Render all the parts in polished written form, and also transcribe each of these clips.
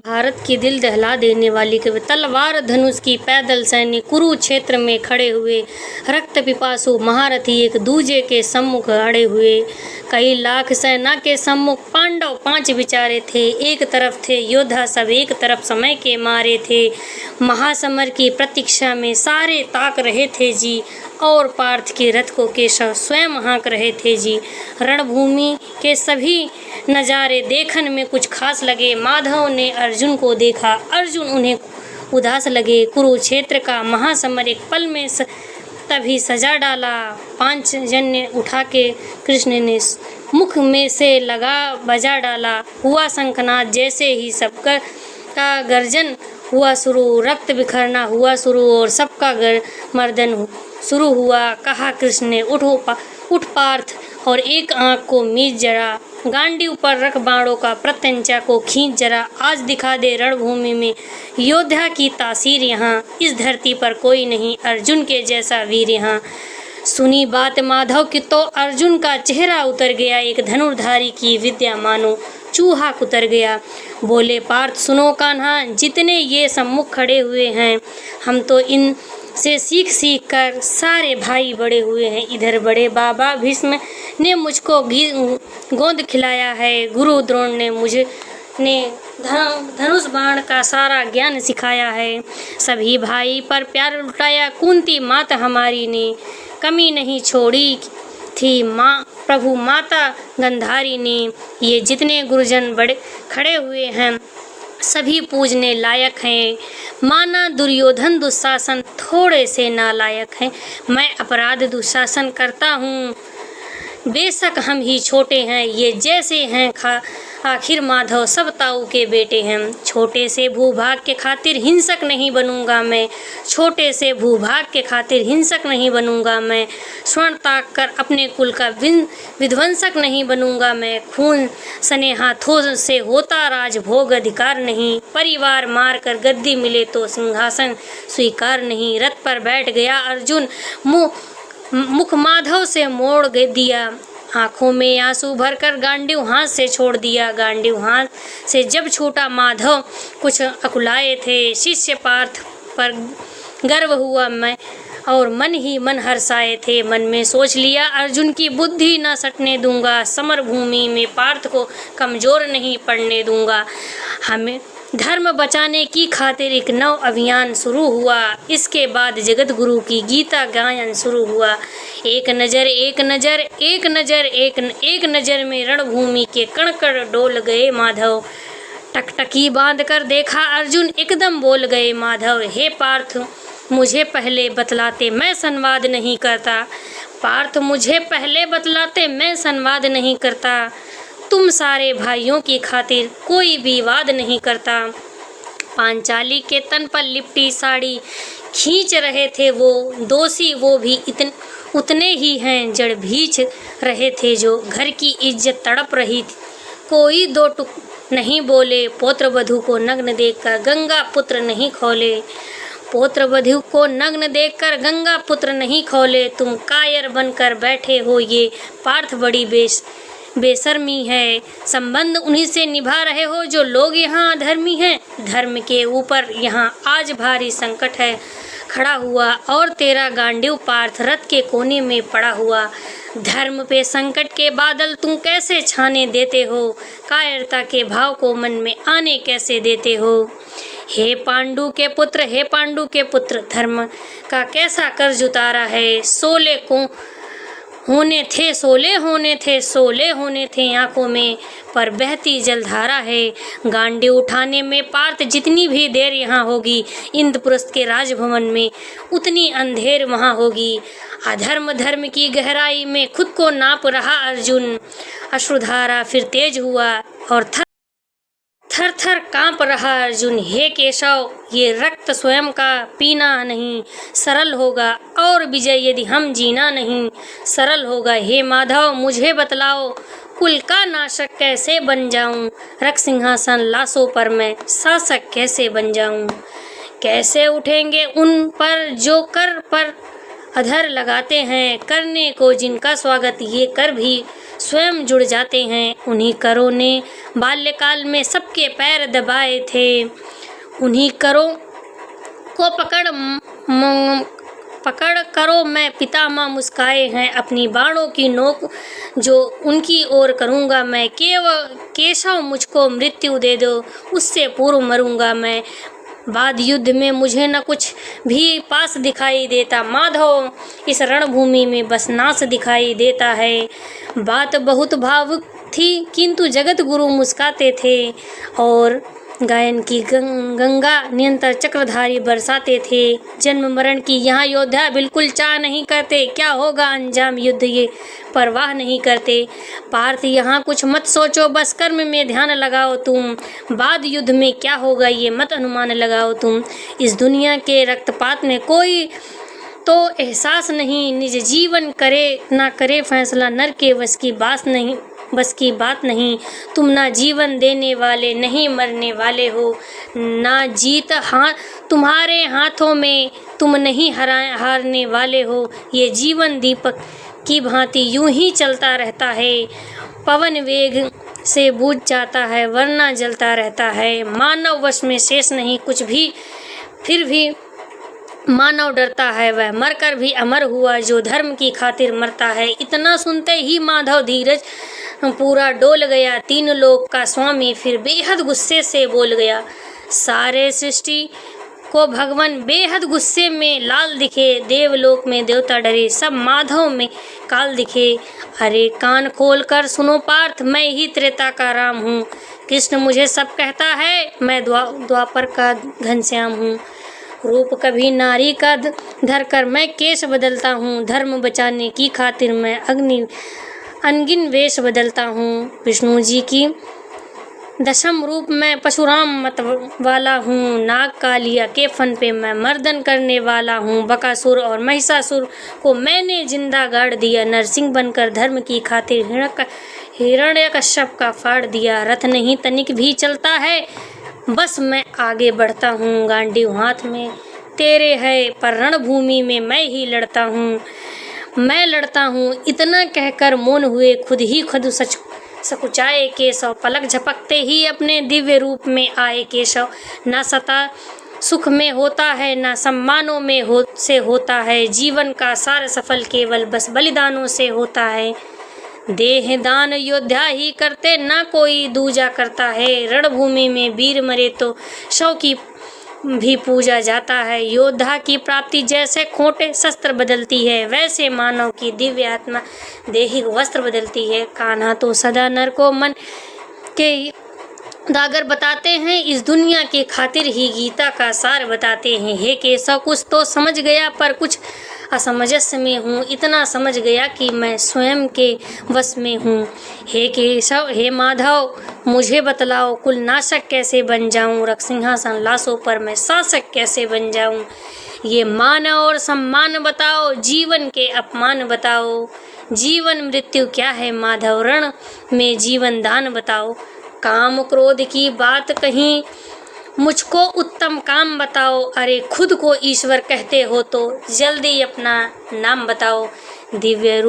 भारत की दिल दहला देने वाली कवि तलवार धनुष की पैदल सैनिक कुरुक्षेत्र में खड़े हुए रक्त पिपासु महारथी एक दूजे के सम्मुख अड़े हुए। कई लाख सेना के सम्मुख पांडव 5 विचारे थे। एक तरफ थे योद्धा सब, एक तरफ समय के मारे थे। महासमर की प्रतीक्षा में सारे ताक रहे थे जी, और पार्थ के रथ को केशव स्वयं हाँक रहे थे जी। रणभूमि के सभी नज़ारे देखन में कुछ खास लगे। माधव ने अर्जुन को देखा, अर्जुन उन्हें उदास लगे। कुरुक्षेत्र का महासमर एक पल में तभी सजा डाला। पांचजन्य उठा के कृष्ण ने मुख में से लगा बजा डाला। हुआ शंखनाद जैसे ही सबका का गर्जन हुआ शुरू, रक्त बिखरना हुआ शुरू और सबका मर्दन शुरू हुआ। कहा कृष्ण ने, उठ पार्थ और एक आँख को मीच जरा, गांडीव पर रख बाणों का प्रत्यंचा को खींच जरा। आज दिखा दे रणभूमि में योद्धा की तासीर यहाँ, इस धरती पर कोई नहीं अर्जुन के जैसा वीर यहाँ। सुनी बात माधव की तो अर्जुन का चेहरा उतर गया। एक धनुर्धारी की विद्या मानो चूहा कुतर गया। बोले पार्थ सुनो कान्हा, जितने ये सम्मुख खड़े हुए हैं, हम तो इन से सीख कर सारे भाई बड़े हुए हैं। इधर बड़े बाबा भीष्म ने मुझको गोंद खिलाया है। गुरु द्रोण ने मुझे धनुष बाण का सारा ज्ञान सिखाया है। सभी भाई पर प्यार लुटाया, कुंती माता हमारी ने कमी नहीं छोड़ी थी। माँ प्रभु माता गंधारी ने, ये जितने गुरुजन बड़े खड़े हुए हैं सभी पूजने लायक हैं। माना दुर्योधन दुशासन थोड़े से नालायक हैं। मैं अपराध दुशासन करता हूँ, बेशक हम ही छोटे हैं ये जैसे हैं आखिर माधव सब ताऊ के बेटे हैं। छोटे से भूभाग के खातिर हिंसक नहीं बनूंगा मैं, छोटे से भूभाग के खातिर हिंसक नहीं बनूंगा मैं। स्वर्ण ताक कर अपने कुल का विध्वंसक नहीं बनूंगा मैं। खून सने हाथों से होता राज भोग अधिकार नहीं, परिवार मार कर गद्दी मिले तो सिंहासन स्वीकार नहीं। रथ पर बैठ गया अर्जुन, मुख माधव से मोड़ दिया, आंखों में आंसू भरकर गांडीव हाथ से छोड़ दिया। गांडीव हाथ से जब छूटा माधव कुछ अकुलाए थे। शिष्य पार्थ पर गर्व हुआ मैं और मन ही मन हर्षाए थे। मन में सोच लिया अर्जुन की बुद्धि न सटने दूंगा, समर भूमि में पार्थ को कमजोर नहीं पड़ने दूंगा। हमें धर्म बचाने की खातिर एक नव अभियान शुरू हुआ। इसके बाद जगत गुरु की गीता गायन शुरू हुआ। एक नज़र में रणभूमि के कण डोल गए माधव। टकटकी बांध कर देखा अर्जुन, एकदम बोल गए माधव। हे पार्थ मुझे पहले बतलाते मैं संवाद नहीं करता। पार्थ मुझे पहले बतलाते मैं संवाद नहीं करता। तुम सारे भाइयों की खातिर कोई भी वाद नहीं करता। पांचाली के तन पर लिपटी साड़ी खींच रहे थे वो, दोषी वो भी उतने ही हैं जड़ भींच रहे थे जो। घर की इज्जत तड़प रही थी, कोई दो टुक नहीं बोले। पौत्र वधू को नग्न देखकर गंगा पुत्र नहीं खोले, पौत्र वधू को नग्न देखकर गंगा पुत्र नहीं खोले। तुम कायर बनकर बैठे हो, ये पार्थ बड़ी बेशर्मी है। संबंध उन्हीं से निभा रहे हो जो लोग यहाँ अधर्मी हैं। धर्म के ऊपर यहाँ आज भारी संकट है खड़ा हुआ, और तेरा गांडीव पार्थ रथ के कोने में पड़ा हुआ। धर्म पे संकट के बादल तुम कैसे छाने देते हो, कायरता के भाव को मन में आने कैसे देते हो। हे पांडु के पुत्र, धर्म का कैसा कर्ज उतारा है। सोले होने थे आंखों में, पर बहती जलधारा है। गांडी उठाने में पार्थ जितनी भी देर यहाँ होगी, इंद्रप्रस्थ के राजभवन में उतनी अंधेर वहाँ होगी। अधर्म धर्म की गहराई में खुद को नाप रहा अर्जुन। अश्रुधारा फिर तेज हुआ और थर थर कांप रहा अर्जुन। हे केशव, ये रक्त स्वयं का पीना नहीं सरल होगा, और विजय यदि हम जीना नहीं सरल होगा। हे माधव मुझे बतलाओ, कुल का नाशक कैसे बन जाऊं, रख सिंहासन लाशों पर मैं शासक कैसे बन जाऊं। कैसे उठेंगे उन पर जो कर पर अधर लगाते हैं, करने को जिनका स्वागत ये कर भी स्वयं जुड़ जाते हैं। उन्हीं करों ने बाल्यकाल में सबके पैर दबाए थे। उन्हीं करों को पकड़ करो मैं पितामह मुस्काए हैं। अपनी बाणों की नोक जो उनकी ओर करूँगा मैं। केशव मुझको मृत्यु दे दो, उससे पूर्व मरूँगा मैं। बाद युद्ध में मुझे न कुछ भी पास दिखाई देता। माधव इस रणभूमि में बस नाश दिखाई देता है। बात बहुत भावुक थी किंतु जगत गुरु मुस्काते थे और गायन की गंगा निरंतर चक्रधारी बरसाते थे। जन्म मरण की यहाँ योद्धा बिल्कुल चाह नहीं करते। क्या होगा अंजाम युद्ध ये परवाह नहीं करते। पार्थ यहाँ कुछ मत सोचो, बस कर्म में ध्यान लगाओ तुम। बाद युद्ध में क्या होगा ये मत अनुमान लगाओ तुम। इस दुनिया के रक्तपात में कोई तो एहसास नहीं। निज जीवन करे ना करे फैसला, नर के बस की बात नहीं। तुम ना जीवन देने वाले नहीं मरने वाले हो, ना जीत तुम्हारे हाथों में, तुम नहीं हारने वाले हो। ये जीवन दीपक की भांति यूं ही चलता रहता है। पवन वेग से बुझ जाता है वरना जलता रहता है। मानव वश में शेष नहीं कुछ भी, फिर भी मानव डरता है। वह मरकर भी अमर हुआ जो धर्म की खातिर मरता है। इतना सुनते ही माधव धीरज पूरा डोल गया। तीन लोक का स्वामी फिर बेहद गुस्से से बोल गया। सारे सृष्टि को भगवान बेहद गुस्से में लाल दिखे। देवलोक में देवता डरे, सब माधव में काल दिखे। अरे कान खोल कर सुनो पार्थ, मैं ही त्रेता का राम हूँ। कृष्ण मुझे सब कहता है, मैं द्वापर का घनश्याम हूँ। रूप कभी नारी का धर कर मैं केश बदलता हूँ। धर्म बचाने की खातिर मैं अनगिन वेश बदलता हूँ। विष्णु जी की दशम रूप में परशुराम मत वाला हूँ। नाग कालिया के फन पे मैं मर्दन करने वाला हूँ। बकासुर और महिषासुर को मैंने जिंदा गाड़ दिया। नरसिंह बनकर धर्म की खातिर हिरण्यकश्यप का फाड़ दिया। रथ नहीं तनिक भी चलता है, बस मैं आगे बढ़ता हूँ। गांडीव हाथ में तेरे है, पर रणभूमि में मैं ही लड़ता हूँ। मैं लड़ता हूँ इतना कहकर मौन हुए, खुद ही खुद सकुचाए केशव। पलक झपकते ही अपने दिव्य रूप में आए केशव। ना सता सुख में होता है, ना सम्मानों में होता है। जीवन का सार सफल केवल बस बलिदानों से होता है। देह दान योद्धा ही करते, ना कोई दूजा करता है। रणभूमि में वीर मरे तो शव की भी पूजा जाता है। योद्धा की प्राप्ति जैसे खोटे शस्त्र बदलती है, वैसे मानव की दिव्य आत्मा देहिक वस्त्र बदलती है। कान्हा तो सदा नर को मन के दागर बताते हैं, इस दुनिया के खातिर ही गीता का सार बताते हैं। हे केशव कुछ तो समझ गया, पर कुछ असमंजस में हूँ। इतना समझ गया कि मैं स्वयं के वश में हूँ। हे केशव, हे माधव, मुझे बतलाओ कुल नाशक कैसे बन जाऊँ। रक्तसिंहासन लाशों पर मैं शासक कैसे बन जाऊँ। ये मान और सम्मान बताओ, जीवन के अपमान बताओ। जीवन मृत्यु क्या है माधव, रण में जीवन दान बताओ। काम क्रोध की बात कहीं, मुझको उत्तम काम बताओ। अरे खुद को ईश्वर कहते हो तो जल्दी अपना नाम बताओ। दिव्य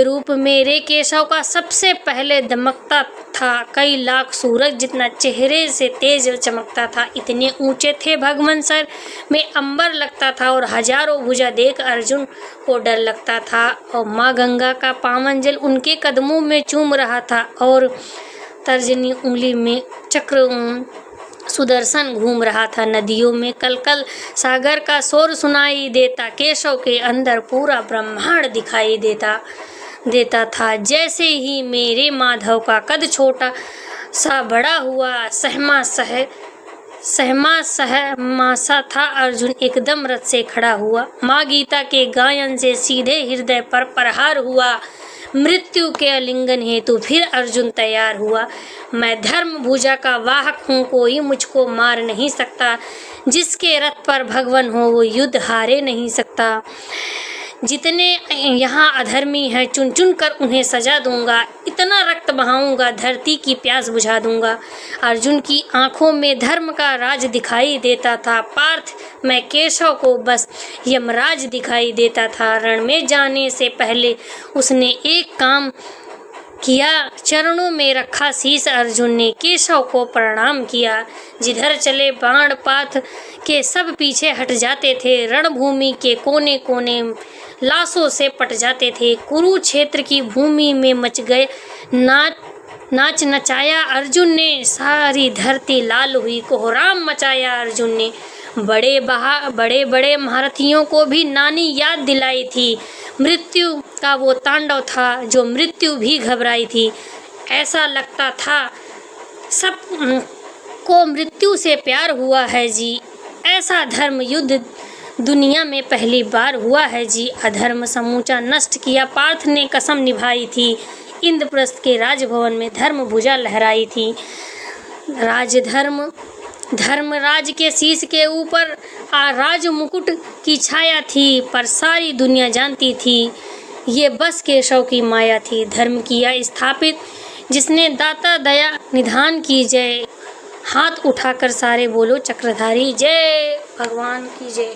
रूप मेरे केशव का सबसे पहले दमकता था। कई लाख सूरज जितना चेहरे से तेज चमकता था। इतने ऊंचे थे भगवान सर में अंबर लगता था और हजारों भुजा देख अर्जुन को डर लगता था। और माँ गंगा का पावन जल उनके कदमों में चूम रहा था और तर्जनी उंगली में चक्र सुदर्शन घूम रहा था। नदियों में कलकल सागर का शोर सुनाई देता। केशव के अंदर पूरा ब्रह्मांड दिखाई देता था। जैसे ही मेरे माधव का कद छोटा सा बड़ा हुआ, सहमा सा था अर्जुन एकदम रथ से खड़ा हुआ। माँ गीता के गायन से सीधे हृदय पर प्रहार हुआ। मृत्यु के आलिंगन हेतु फिर अर्जुन तैयार हुआ। मैं धर्म भुजा का वाहक हूँ, कोई मुझको मार नहीं सकता। जिसके रथ पर भगवान हो वो युद्ध हारे नहीं सकता। जितने यहाँ अधर्मी हैं चुन चुन कर उन्हें सजा दूंगा। इतना रक्त बहाऊंगा धरती की प्यास बुझा दूंगा। अर्जुन की आंखों में धर्म का राज दिखाई देता था। पार्थ मैं केशव को बस यमराज दिखाई देता था। रण में जाने से पहले उसने एक काम किया, चरणों में रखा शीश। अर्जुन ने केशव को प्रणाम किया। जिधर चले बाण पाथ के सब पीछे हट जाते थे। रणभूमि के कोने कोने लाशों से पट जाते थे। कुरुक्षेत्र की भूमि में मच गए नाच नचाया अर्जुन ने। सारी धरती लाल हुई, कोहराम मचाया अर्जुन ने। बड़े बड़े महारथियों को भी नानी याद दिलाई थी। मृत्यु का वो तांडव था जो मृत्यु भी घबराई थी। ऐसा लगता था सब को मृत्यु से प्यार हुआ है जी। ऐसा धर्म युद्ध दुनिया में पहली बार हुआ है जी। अधर्म समूचा नष्ट किया पार्थ ने कसम निभाई थी। इंद्रप्रस्थ के राजभवन में धर्म भुजा लहराई थी। धर्मराज के शीश के ऊपर राज मुकुट की छाया थी, पर सारी दुनिया जानती थी ये बस केशव की माया थी। धर्म किया स्थापित जिसने दाता दया निधान की जय। हाथ उठाकर सारे बोलो चक्रधारी जय, भगवान की जय।